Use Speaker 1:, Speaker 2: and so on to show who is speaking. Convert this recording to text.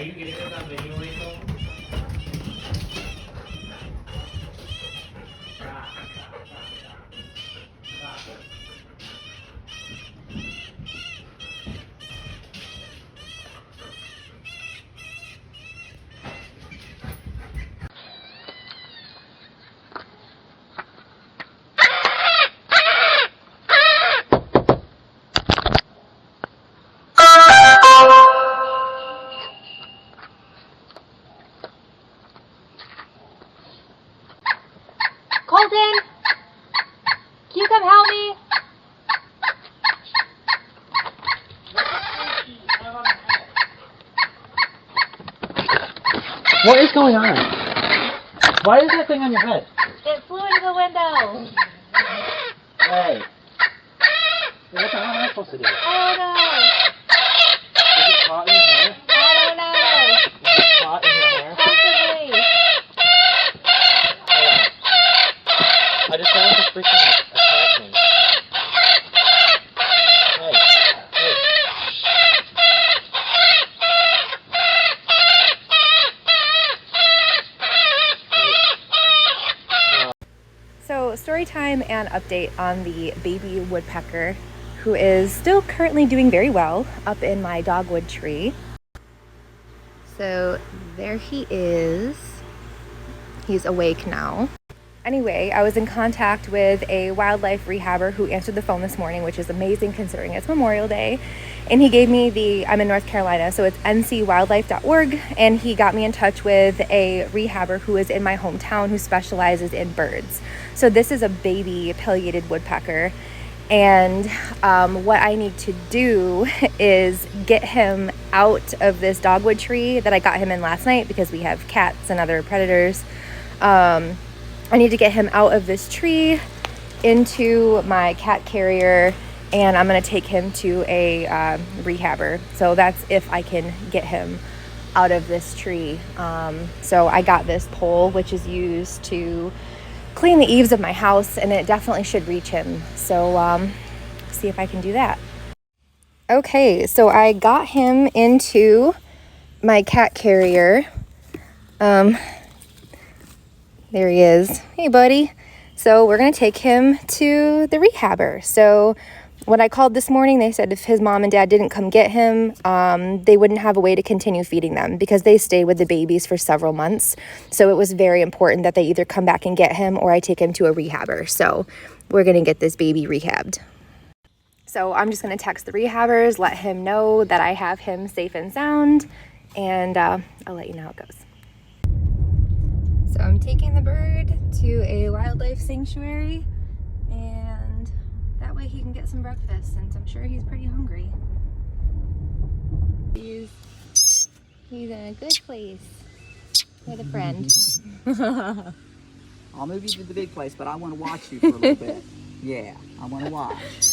Speaker 1: you getting us that video, Rachel?
Speaker 2: Colton, can you come help me?
Speaker 1: What is going on? Why is that thing on your head?
Speaker 2: It flew into the window.
Speaker 1: Hey. What the hell am I supposed to do?
Speaker 2: I don't know.
Speaker 1: Is it caught in your hair?
Speaker 2: I don't know.
Speaker 1: Is it caught in your hair?
Speaker 2: Possibly.
Speaker 1: I just don't want to freaking attack me. Hey.
Speaker 2: So, story time and update on the baby woodpecker, who is still currently doing very well up in my dogwood tree. So there he is. He's awake now. Anyway, I was in contact with a wildlife rehabber who answered the phone this morning, which is amazing considering it's Memorial Day. And he gave me I'm in North Carolina, so it's ncwildlife.org, and he got me in touch with a rehabber who is in my hometown who specializes in birds. So this is a baby pileated woodpecker, and what I need to do is get him out of this dogwood tree that I got him in last night because we have cats and other predators. I need to get him out of this tree into my cat carrier, and I'm going to take him to a rehabber. So that's if I can get him out of this tree. So I got this pole, which is used to clean the eaves of my house, and it definitely should reach him. So see if I can do that. Okay, so I got him into my cat carrier. There he is. Hey, buddy. So we're going to take him to the rehabber. So when I called this morning, they said if his mom and dad didn't come get him, they wouldn't have a way to continue feeding them because they stay with the babies for several months. So it was very important that they either come back and get him or I take him to a rehabber. So we're going to get this baby rehabbed. So I'm just going to text the rehabbers, let him know that I have him safe and sound, and I'll let you know how it goes. So I'm taking the bird to a wildlife sanctuary, and that way he can get some breakfast, since I'm sure he's pretty hungry. He's in a good place with a friend.
Speaker 3: I'll move you to the big place, but I want to watch you for a little bit. Yeah, I want to watch.